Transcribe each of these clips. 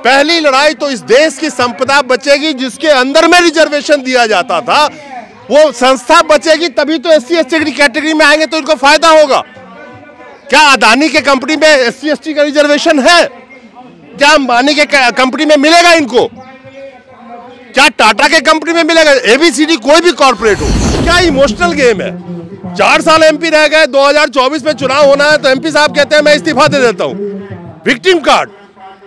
पहली लड़ाई तो इस देश की संपदा बचेगी जिसके अंदर में रिजर्वेशन दिया जाता था, वो संस्था बचेगी, तभी तो SC ST कैटेगरी में आएंगे तो इनको फायदा होगा। क्या अदानी के कंपनी में SC ST का रिजर्वेशन है? क्या अंबानी के कंपनी में मिलेगा इनको? क्या टाटा के कंपनी में मिलेगा? ABCD कोई भी कॉर्पोरेट हो। क्या इमोशनल गेम है? 4 साल MP रह गए, 2024 में चुनाव होना है तो MP साहब कहते हैं मैं इस्तीफा दे देता हूं। विक्टिम कार्ड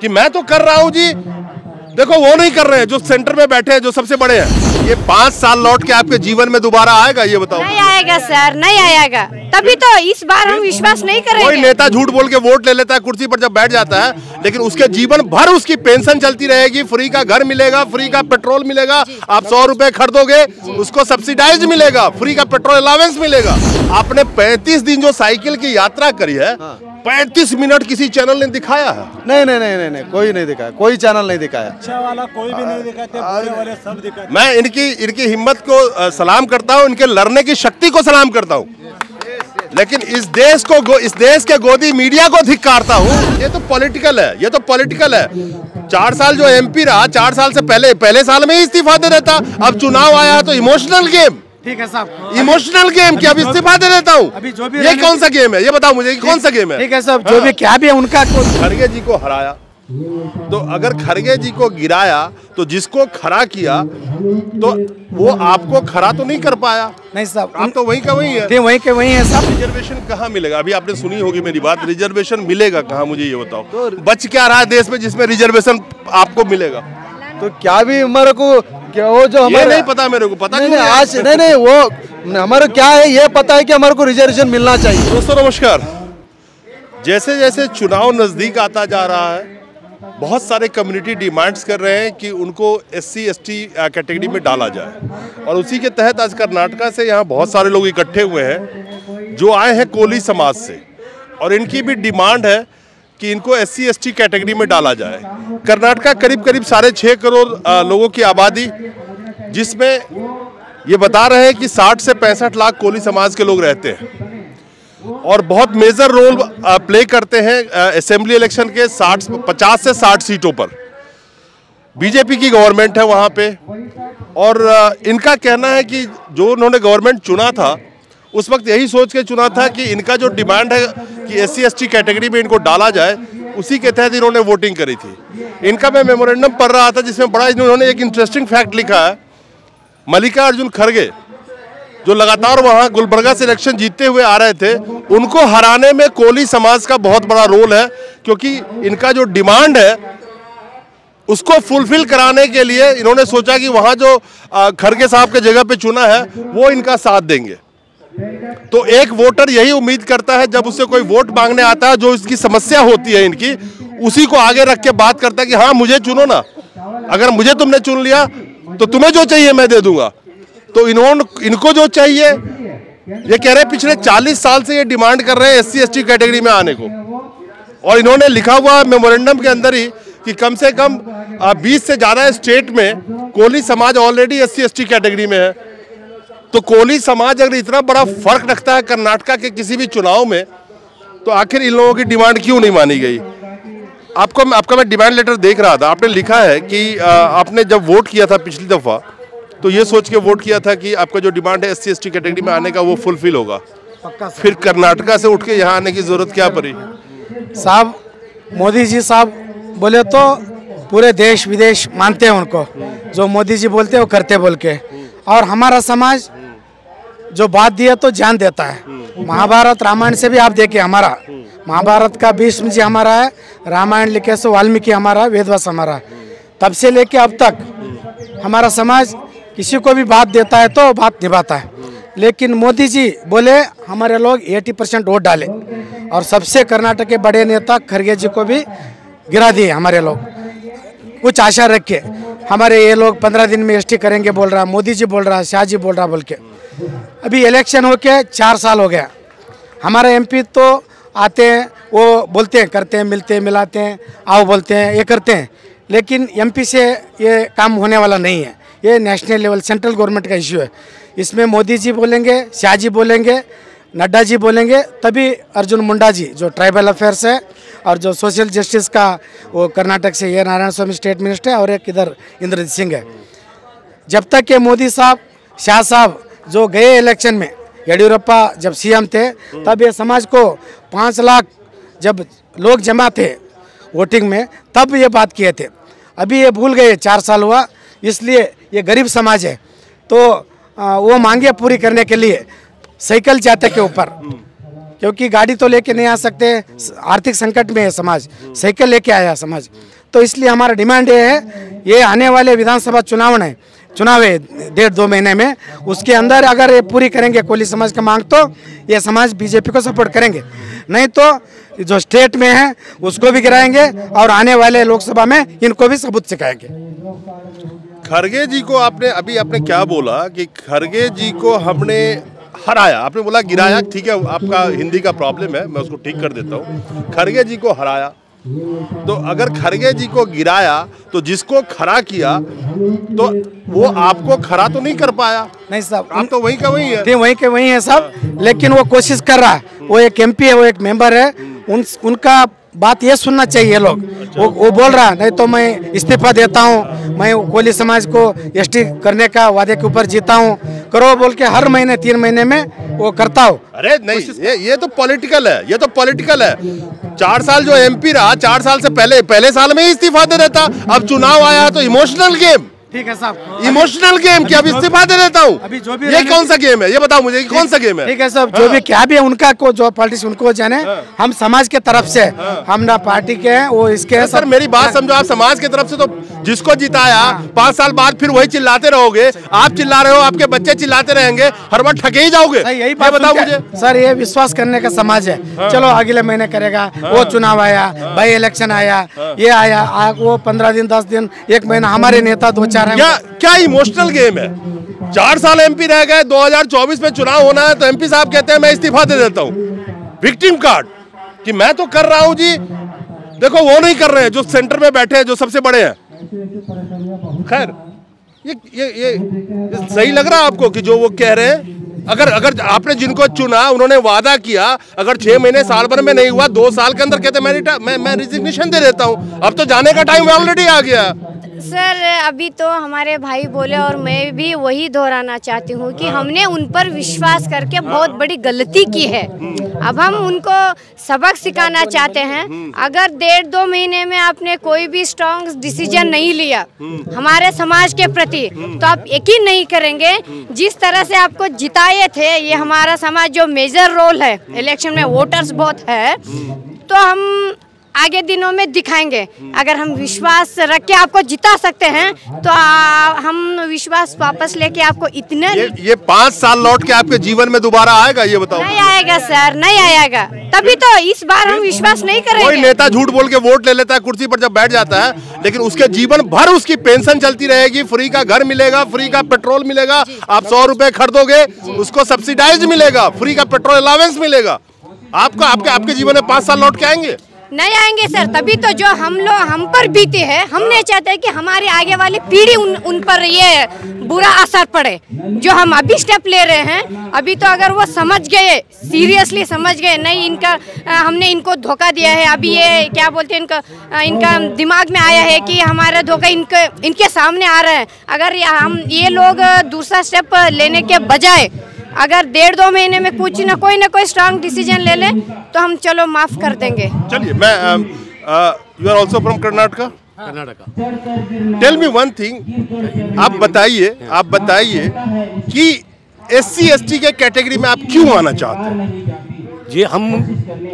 कि मैं तो कर रहा हूं जी, देखो वो नहीं कर रहे हैं जो सेंटर में बैठे हैं, जो सबसे बड़े हैं। ये 5 साल लौट के आपके जीवन में दोबारा आएगा? ये बताओ। नहीं आएगा सर, नहीं आएगा। तभी तो इस बार हम विश्वास नहीं करेंगे। कोई नेता झूठ बोल के वोट ले लेता है कुर्सी पर जब बैठ जाता है, लेकिन उसके जीवन भर उसकी पेंशन चलती रहेगी, फ्री का घर मिलेगा, फ्री का पेट्रोल मिलेगा। आप 100 रुपए खरीदोगे उसको सब्सिडाइज मिलेगा, फ्री का पेट्रोल अलावेंस मिलेगा। आपने 35 दिन जो साइकिल की यात्रा करी है, 35 मिनट किसी चैनल ने दिखाया है? नहीं नहीं नहीं नहीं, कोई नहीं दिखाया, कोई चैनल नहीं दिखाया। अच्छा वाला कोई भी नहीं दिखाते, बुरे वाले सब दिखाते। मैं इनकी हिम्मत को सलाम करता हूं, इनके लड़ने की शक्ति को सलाम करता हूं, लेकिन इस देश के गोदी मीडिया को धिक्कारता हूं। ये तो पॉलिटिकल है, ये तो पॉलिटिकल है। 4 साल जो MP रहा, 4 साल से पहले साल में ही इस्तीफा दे देता। अब चुनाव आया है तो इमोशनल गेम। ठीक है साहब, इमोशनल गेम कि अब इस्तीफा दे देता हूं। अभी जो भी ये कौन सा गेम है? ये बताओ मुझे, कौन सा गेम है? ठीक है साहब, जो भी क्या भी है उनका। खड़गे जी को हराया, तो अगर खड़गे जी को गिराया तो जिसको खड़ा किया तो वो आपको खड़ा तो नहीं कर पाया। नहीं साहब, आप तो वहीं का वहीं है। वहीं के वहीं है साहब। रिजर्वेशन कहाँ मिलेगा? अभी आपने सुनी होगी मेरी बात, रिजर्वेशन मिलेगा कहाँ? मुझे ये बताओ। बच क्या रहा है देश में जिसमें रिजर्वेशन आपको मिलेगा? तो क्या भी हमारे को क्या वो जो हमारे नहीं पता, मेरे को पता नहीं, आज नहीं वो हमारे क्या है ये पता है कि हमारे को रिजर्वेशन मिलना चाहिए। दोस्तों नमस्कार। जैसे जैसे चुनाव नजदीक आता जा रहा है, बहुत सारे कम्युनिटी डिमांड्स कर रहे हैं कि उनको SC ST कैटेगरी में डाला जाए, और उसी के तहत आज कर्नाटका से यहाँ बहुत सारे लोग इकट्ठे हुए हैं जो आए हैं कोली समाज से, और इनकी भी डिमांड है कि इनको SC ST कैटेगरी में डाला जाए। कर्नाटका करीब 6.5 करोड़ लोगों की आबादी, जिसमें ये बता रहे हैं कि 60 से 65 लाख कोली समाज के लोग रहते हैं और बहुत मेजर रोल प्ले करते हैं असेंबली इलेक्शन के 50 से 60 सीटों पर। बीजेपी की गवर्नमेंट है वहाँ पे, और इनका कहना है कि जो उन्होंने गवर्नमेंट चुना था उस वक्त यही सोच के चुना था कि इनका जो डिमांड है कि SC ST कैटेगरी में इनको डाला जाए, उसी के तहत इन्होंने वोटिंग करी थी। इनका मैं मेमोरेंडम पढ़ रहा था जिसमें बड़ा इन्होंने एक इंटरेस्टिंग फैक्ट लिखा है। मल्लिकार्जुन खड़गे जो लगातार वहां गुलबर्गा से इलेक्शन जीतते हुए आ रहे थे, उनको हराने में कोली समाज का बहुत बड़ा रोल है, क्योंकि इनका जो डिमांड है उसको फुलफिल कराने के लिए इन्होंने सोचा कि वहां जो खड़गे साहब के जगह पे चुना है वो इनका साथ देंगे। तो एक वोटर यही उम्मीद करता है जब उससे कोई वोट मांगने आता है, जो इसकी समस्या होती है इनकी, उसी को आगे रख के बात करता है कि हाँ मुझे चुनो ना, अगर मुझे तुमने चुन लिया तो तुम्हें जो चाहिए मैं दे दूंगा। तो इनको जो चाहिए, ये कह रहे हैं पिछले 40 साल से ये डिमांड कर रहे हैं SC ST कैटेगरी में आने को, और इन्होंने लिखा हुआ मेमोरेंडम के अंदर ही कि कम से कम 20 से ज़्यादा स्टेट में कोली समाज ऑलरेडी SC ST कैटेगरी में है। तो कोली समाज अगर इतना बड़ा फर्क रखता है कर्नाटका के किसी भी चुनाव में, तो आखिर इन लोगों की डिमांड क्यों नहीं मानी गई? आपका मैं डिमांड लेटर देख रहा था, आपने लिखा है कि आपने जब वोट किया था पिछली दफ़ा तो ये सोच के वोट किया था कि आपका जो डिमांड है SC ST कैटेगरी में आने का वो फुलफिल होगा। फिर कर्नाटका से उठ के यहाँ आने की जरूरत क्या पड़ी? साहब मोदी जी साहब बोले तो पूरे देश विदेश मानते हैं उनको, जो मोदी जी बोलते हैं वो करते बोल के। और हमारा समाज जो बात दिया तो जान देता है। महाभारत रामायण से भी आप देखिए, हमारा महाभारत का भीष्म जी हमारा है, रामायण लिखे से वाल्मीकि हमारा, वेदव्यास हमारा। तब से लेके अब तक हमारा समाज किसी को भी बात देता है तो बात निभाता है। लेकिन मोदी जी बोले हमारे लोग 80% वोट डाले, और सबसे कर्नाटक के बड़े नेता खड़गे जी को भी गिरा दिए हमारे लोग। कुछ आशा रख के हमारे ये लोग 15 दिन में ST करेंगे बोल रहा, मोदी जी बोल रहा, शाह जी बोल रहा बोल के। अभी इलेक्शन होके 4 साल हो गया। हमारे MP तो आते हैं, वो बोलते हैं, करते हैं, मिलते हैं, मिलाते हैं, आओ बोलते हैं, ये करते हैं, लेकिन MP से ये काम होने वाला नहीं है। ये नेशनल लेवल सेंट्रल गवर्नमेंट का इश्यू है। इसमें मोदी जी बोलेंगे, शाह जी बोलेंगे, नड्डा जी बोलेंगे, तभी अर्जुन मुंडा जी जो ट्राइबल अफेयर्स है और जो सोशल जस्टिस का वो कर्नाटक से ये नारायण स्वामी स्टेट मिनिस्टर है और एक इधर इंद्रजीत सिंह है। जब तक ये मोदी साहब शाह साहब जो गए इलेक्शन में, येडियुरप्पा जब सीएम थे तब ये समाज को 5 लाख जब लोग जमा थे वोटिंग में तब ये बात किए थे। अभी ये भूल गए, 4 साल हुआ, इसलिए ये गरीब समाज है तो वो मांगे पूरी करने के लिए साइकिल चाहते के ऊपर, क्योंकि गाड़ी तो लेके नहीं आ सकते, आर्थिक संकट में है समाज, साइकिल लेके आया समाज। तो इसलिए हमारा डिमांड ये है, ये आने वाले विधानसभा चुनाव है 1.5-2 महीने में, उसके अंदर अगर ये पूरी करेंगे कोली समाज का मांग तो ये समाज बीजेपी को सपोर्ट करेंगे, नहीं तो जो स्टेट में है उसको भी गिराएंगे और आने वाले लोकसभा में इनको भी सबूत सिखाएंगे। खरगे जी को आपने क्या बोला कि खरगे जी को हमने हराया, आपने बोला गिराया, ठीक है आपका हिंदी का प्रॉब्लम है, मैं उसको ठीक कर देता हूँ। खरगे जी को हराया, तो अगर खरगे जी को गिराया तो जिसको खड़ा किया तो वो आपको खड़ा तो नहीं कर पाया। नहीं साहब, आप तो वही का वही है, वही के वही है साहब, लेकिन वो कोशिश कर रहा है, वो एक एमपी है, वो एक मेंबर है, उनका बात ये सुनना चाहिए लोग। वो बोल रहा नहीं तो मैं इस्तीफा देता हूँ, मैं कोली समाज को एसटी करने का वादे के ऊपर जीता हूँ, करो बोल के हर महीने 3 महीने में वो करता हूँ। अरे नहीं, ये तो पॉलिटिकल है, ये तो पॉलिटिकल है। 4 साल जो एमपी रहा, 4 साल से पहले साल में ही इस्तीफा दे देता, अब चुनाव आया तो इमोशनल गेम, ठीक है साहब, इमोशनल गेम कि अब इस्तीफा दे देता हूँ। अभी जो भी ये कौन सा गेम है, ये बताओ मुझे, कौन सा गेम है? ठीक है साहब, जो भी क्या भी है उनका को जो पॉलिटिक्स उनको जाने, हम समाज के तरफ से, हम ना पार्टी के हैं वो इसके हैं। सर मेरी बात समझो, आप समाज की तरफ से तो जिसको जिताया 5 साल बाद फिर वही चिल्लाते रहोगे, आप चिल्ला रहे हो, आपके बच्चे चिल्लाते रहेंगे, हर बार ठगे ही जाओगे। यही बात बताओ मुझे सर, ये विश्वास करने का समाज है। चलो अगले महीने करेगा, वो चुनाव आया, भाई इलेक्शन आया, ये आया, वो 15 दिन 10 दिन 1 महीना, हमारे नेता 2-4 क्या इमोशनल गेम है? 4 साल एमपी रह गए, 2024 में चुनाव होना है तो एमपी साहब कहते हैं मैं इस्तीफा दे देता हूँ। विक्टिम कार्ड कि मैं तो कर रहा हूँ जी, देखो वो नहीं कर रहे हैं जो सेंटर में बैठे हैं, जो सबसे बड़े हैं। खैर ये सही लग रहा है आपको कि जो वो कह रहे हैं? अगर आपने जिनको चुना उन्होंने वादा किया, अगर 6 महीने साल भर में नहीं हुआ, 2 साल के अंदर कहते मैं रिजिग्नेशन दे देता हूँ, अब तो जाने का टाइम ऑलरेडी आ गया। सर अभी तो हमारे भाई बोले और मैं भी वही दोहराना चाहती हूँ कि हमने उन पर विश्वास करके बहुत बड़ी गलती की है। अब हम उनको सबक सिखाना चाहते हैं। अगर 1.5-2 महीने में आपने कोई भी स्ट्रॉन्ग डिसीजन नहीं लिया हमारे समाज के प्रति, तो आप यकीन नहीं करेंगे जिस तरह से आपको जिताए थे, ये हमारा समाज जो मेजर रोल है इलेक्शन में, वोटर्स बहुत है, तो हम आगे दिनों में दिखाएंगे। अगर हम विश्वास रख के आपको जिता सकते हैं तो हम विश्वास वापस लेके आपको इतने ये 5 साल लौट के आपके जीवन में दोबारा आएगा, ये बताओ? नहीं आएगा सर, नहीं आएगा। तभी तो इस बार हम विश्वास नहीं करेंगे। कोई नेता झूठ बोल के वोट ले लेता है कुर्सी पर जब बैठ जाता है, लेकिन उसके जीवन भर उसकी पेंशन चलती रहेगी, फ्री का घर मिलेगा, फ्री का पेट्रोल मिलेगा, आप 100 रुपए खरीदोगे उसको सब्सिडाइज मिलेगा, फ्री का पेट्रोल अलावेंस मिलेगा। आपके जीवन में 5 साल लौट के आएंगे? नहीं आएंगे सर। तभी तो जो हम पर बीते हैं, हम नहीं चाहते कि हमारी आगे वाली पीढ़ी उन पर ये बुरा असर पड़े। जो हम अभी स्टेप ले रहे हैं, अभी तो अगर वो समझ गए, सीरियसली समझ गए, नहीं इनका हमने इनको धोखा दिया है, अभी ये क्या बोलते हैं, इनका दिमाग में आया है कि हमारा धोखा इनके सामने आ रहा है। अगर हम ये लोग दूसरा स्टेप लेने के बजाय अगर 1.5-2 महीने में कुछ ना कोई स्ट्रांग डिसीजन ले ले तो हम चलो माफ कर देंगे। चलिए, मैं you are also from Karnataka? Tell me one thing, आप बताइए कि SC ST के कैटेगरी में आप क्यों आना चाहते हैं? जी, हम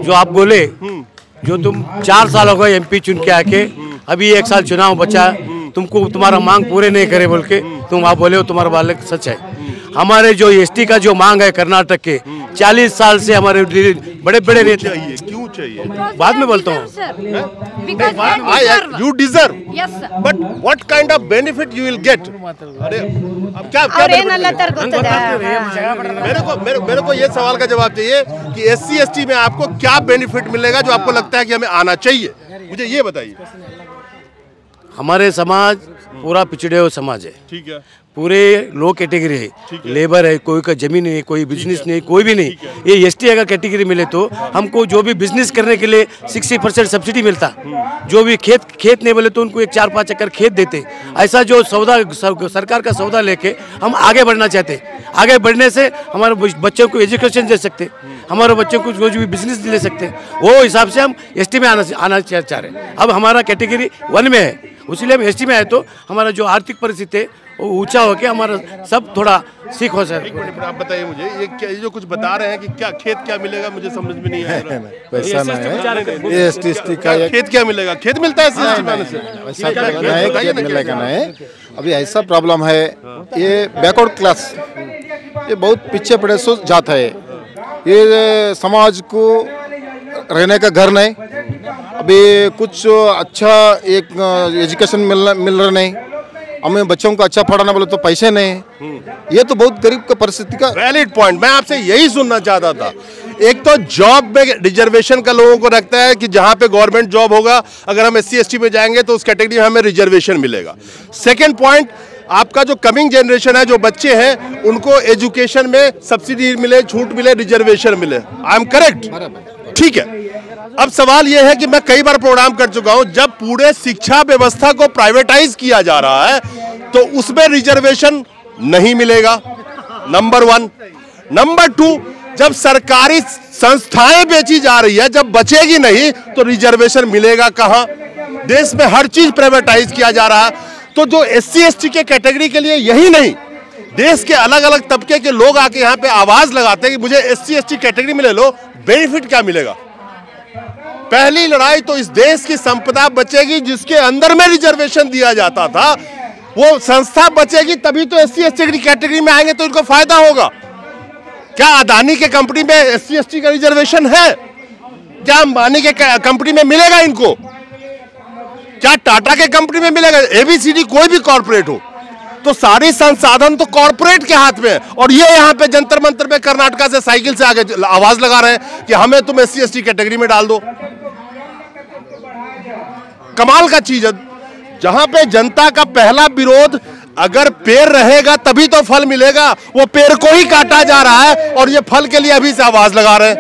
जो आप बोले, जो तुम 4 साल हो गए MP चुन के आके, अभी 1 साल चुनाव बचा, तुमको तुम्हारा मांग पूरे नहीं करे बोल के तुम आप बोले हो, तुम्हारा बालक सच है। हमारे जो ST का जो मांग है कर्नाटक के 40 साल से हमारे बड़े बड़े नेता, क्यों चाहिए बाद में बोलता हूँ। You deserve, but what kind of benefit you will get? अरे अब क्या मेरे को ये सवाल का जवाब चाहिए कि SC ST में आपको क्या बेनिफिट मिलेगा जो आपको लगता है कि हमें आना चाहिए, मुझे ये बताइए। हमारे समाज पूरा पिछड़े हुए समाज है, ठीक है, पूरे लो कैटेगरी है, लेबर है, कोई का जमीन नहीं, कोई बिजनेस नहीं, कोई भी नहीं। ये एसटी अगर कैटेगरी मिले तो हमको जो भी बिजनेस करने के लिए 60% सब्सिडी मिलता, जो भी खेत नहीं बोले तो उनको 4-5 एकड़ खेत देते। ऐसा जो सौदा सरकार का सौदा लेके हम आगे बढ़ना चाहते, आगे बढ़ने से हमारे बच्चों को एजुकेशन दे सकते, हमारे बच्चों को जो भी बिजनेस ले सकते, वो हिसाब से हम एसटी में आना चाह रहे हैं। अब हमारा कैटेगरी 1 में है, इसलिए हम एसटी में आए तो हमारा जो आर्थिक परिस्थिति है वो ऊंचा होके हमारा सब थोड़ा सीख हो सके। आप बताइए मुझे, ये जो कुछ बता रहे हैं कि क्या खेत क्या मिलेगा, मुझे समझ में नहीं आ रहा। वैसा नहीं है, एसटी का खेत क्या मिलेगा, खेत मिलता है एससी में से, वैसा खेत मिलेगा नहीं। अभी ऐसा प्रॉब्लम है, ये बैकवर्ड क्लास, ये बहुत पीछे पड़े सो जाता है, ये समाज को रहने का घर नहीं, अभी कुछ अच्छा एक एजुकेशन मिल रहा नहीं, हमें बच्चों को अच्छा पढ़ाना बोले तो पैसे नहीं, ये तो बहुत गरीब का परिस्थिति का वैलिड पॉइंट। मैं आपसे यही सुनना चाहता था। एक तो जॉब में रिजर्वेशन का लोगों को रखता है कि जहां पे गवर्नमेंट जॉब होगा, अगर हम एससी एसटी में जाएंगे तो उस कैटेगरी में हमें रिजर्वेशन मिलेगा। सेकंड पॉइंट, आपका जो कमिंग जनरेशन है, जो बच्चे हैं, उनको एजुकेशन में सब्सिडी मिले, छूट मिले, रिजर्वेशन मिले। I am correct? ठीक है। अब सवाल यह है कि मैं कई बार प्रोग्राम कर चुका हूं, जब पूरे शिक्षा व्यवस्था को प्राइवेटाइज किया जा रहा है तो उसमें रिजर्वेशन नहीं मिलेगा, नंबर 1। नंबर 2, जब सरकारी संस्थाएं बेची जा रही है, जब बचेगी नहीं तो रिजर्वेशन मिलेगा कहां? देश में हर चीज प्राइवेटाइज किया जा रहा है। तो जो एससी एसटी के कैटेगरी के लिए यही नहीं, देश के अलग अलग तबके के लोग आके यहाँ पे आवाज लगाते हैं कि मुझे एससी एसटी कैटेगरी में ले लो, बेनिफिट क्या मिलेगा? पहली लड़ाई तो इस देश की संपदा बचेगी जिसके अंदर में रिजर्वेशन दिया जाता था, वो संस्था बचेगी, तभी तो एससी एसटी कैटेगरी में आएंगे तो इनको फायदा होगा। क्या अदानी के कंपनी में एससी एसटी का रिजर्वेशन है? क्या अंबानी के कंपनी में मिलेगा इनको? क्या टाटा के कंपनी में मिलेगा? एबीसीडी कोई भी कॉर्पोरेट हो, तो सारे संसाधन तो कॉर्पोरेट के हाथ में है। और ये यहाँ पे जंतर मंतर में कर्नाटका से साइकिल से आगे आवाज लगा रहे हैं कि हमें तुम एससी एसटी कैटेगरी में डाल दो। कमाल का चीज है, जहां पे जनता का पहला विरोध, अगर पेड़ रहेगा तभी तो फल मिलेगा, वो पेड़ को ही काटा जा रहा है और ये फल के लिए अभी से आवाज लगा रहे हैं।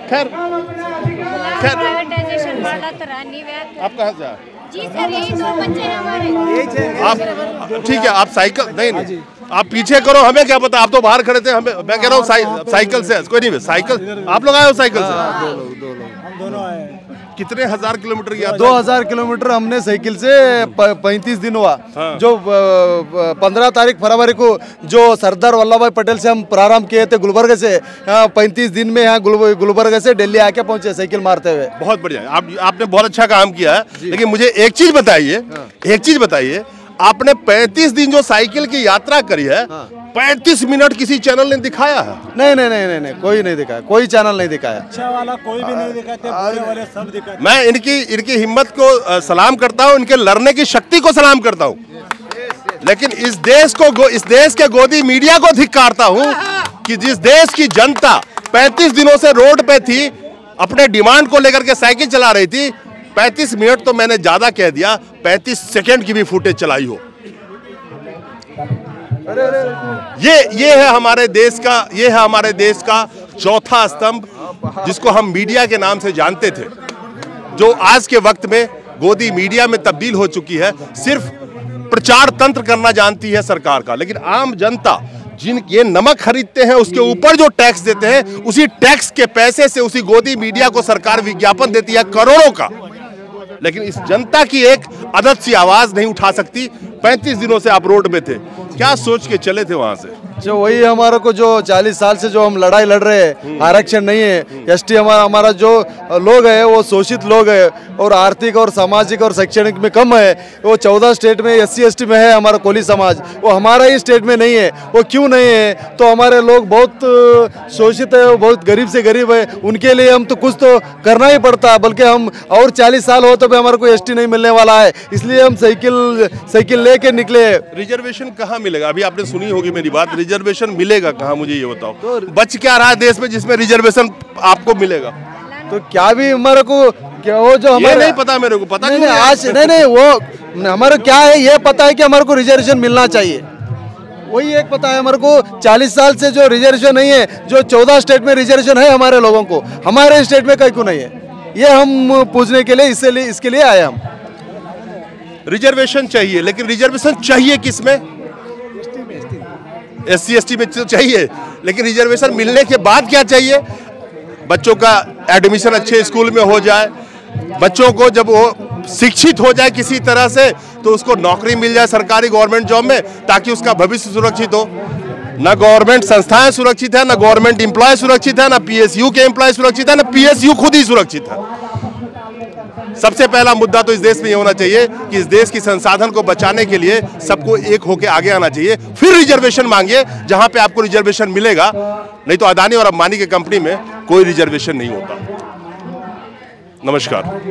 खैर आप कहां से आए? जी सर, यही 2 बच्चे हैं हमारे। आप ठीक है, आप साइकिल नहीं, आप पीछे करो, हमें क्या पता, आप तो बाहर खड़े थे। हमें, मैं कह रहा हूँ साइकिल से, कोई नहीं, साइकिल आप लोग आए हो साइकिल से? दोनों आए। कितने हजार किलोमीटर की यात्रा? 2000 किलोमीटर हमने साइकिल से 35 दिन हुआ। हाँ। जो 15 तारीख फरवरी को जो सरदार वल्लभ भाई पटेल से हम प्रारंभ किए थे गुलबर्ग से, 35 दिन में यहाँ गुलबर्ग से दिल्ली आके पहुंचे साइकिल मारते हुए। बहुत बढ़िया, आपने बहुत अच्छा काम किया है। लेकिन मुझे एक चीज बताइए, आपने 35 दिन जो साइकिल की यात्रा करी है, 35 मिनट किसी चैनल ने दिखाया है? नहीं, कोई नहीं दिखाया, कोई चैनल नहीं दिखाया। अच्छा वाला कोई भी नहीं दिखाते, बुरे वाले सब दिखाते। मैं इनकी हिम्मत को सलाम करता हूं, इनके लड़ने की शक्ति को सलाम करता हूं, लेकिन इस देश के गोदी मीडिया को धिक्कारता हूं कि जिस देश की जनता 35 दिनों से रोड पे थी, अपने डिमांड को लेकर के साइकिल चला रही थी, 35 मिनट तो मैंने ज्यादा कह दिया, 35 सेकंड की भी फुटेज चलाई हो। ये है हमारे देश का चौथा स्तंभ, जिसको हम मीडिया के नाम से जानते थे, जो आज के वक्त में गोदी मीडिया में तब्दील हो चुकी है। सिर्फ प्रचार तंत्र करना जानती है सरकार का, लेकिन आम जनता जिन ये नमक खरीदते हैं उसके ऊपर जो टैक्स देते हैं, उसी टैक्स के पैसे से उसी गोदी मीडिया को सरकार विज्ञापन देती है करोड़ों का। लेकिन इस जनता की एक अदद सी आवाज नहीं उठा सकती। 35 दिनों से आप रोड में थे, क्या सोच के चले थे वहां से? जो वही हमारे को जो 40 साल से जो हम लड़ाई लड़ रहे हैं, आरक्षण नहीं है, एसटी हमारा जो लोग है वो शोषित लोग है और आर्थिक और सामाजिक और शैक्षणिक में कम है। वो 14 स्टेट में एससी एसटी में है हमारा कोली समाज, वो हमारा ही स्टेट में नहीं है। वो क्यों नहीं है? तो हमारे लोग बहुत शोषित है, बहुत गरीब से गरीब है, उनके लिए हम तो कुछ तो करना ही पड़ता है। बल्कि हम और 40 साल हो तो भी हमारे को एसटी नहीं मिलने वाला है, इसलिए हम साइकिल लेके निकले। रिजर्वेशन कहाँ मिलेगा? अभी आपने सुनी होगी मेरी बात, रिजर्वेशन मिलेगा कहाँ, मुझे ये बताओ। तो बच क्या रहा है देश में जिसमें रिजर्वेशन आपको मिलेगा? तो क्या भी हमारे को क्या वो जो ये नहीं पता मेरे को, पता नहीं, आज नहीं वो हमारे क्या है, ये पता है कि हमारे को रिजर्वेशन मिलना चाहिए, वही एक पता है हमारे को। 40 साल से जो रिजर्वेशन नहीं है, जो 14 स्टेट में रिजर्वेशन है हमारे लोगों को, हमारे स्टेट में कहीं को नहीं है, ये हम पूछने के लिए इसके लिए आए हम। रिजर्वेशन चाहिए, लेकिन रिजर्वेशन चाहिए किसमें? SC ST में तो चाहिए, लेकिन रिजर्वेशन मिलने के बाद क्या चाहिए? बच्चों का एडमिशन अच्छे स्कूल में हो जाए, बच्चों को जब वो शिक्षित हो जाए किसी तरह से तो उसको नौकरी मिल जाए सरकारी गवर्नमेंट जॉब में, ताकि उसका भविष्य सुरक्षित हो। ना गवर्नमेंट संस्थाएं सुरक्षित है, ना गवर्नमेंट एम्प्लॉय सुरक्षित है, ना PSU के एम्प्लॉय सुरक्षित है, ना PSU खुद ही सुरक्षित है। सबसे पहला मुद्दा तो इस देश में ये होना चाहिए कि इस देश की संसाधन को बचाने के लिए सबको एक होकर आगे आना चाहिए, फिर रिजर्वेशन मांगिए जहां पे आपको रिजर्वेशन मिलेगा। नहीं तो अदानी और अंबानी की कंपनी में कोई रिजर्वेशन नहीं होता। नमस्कार।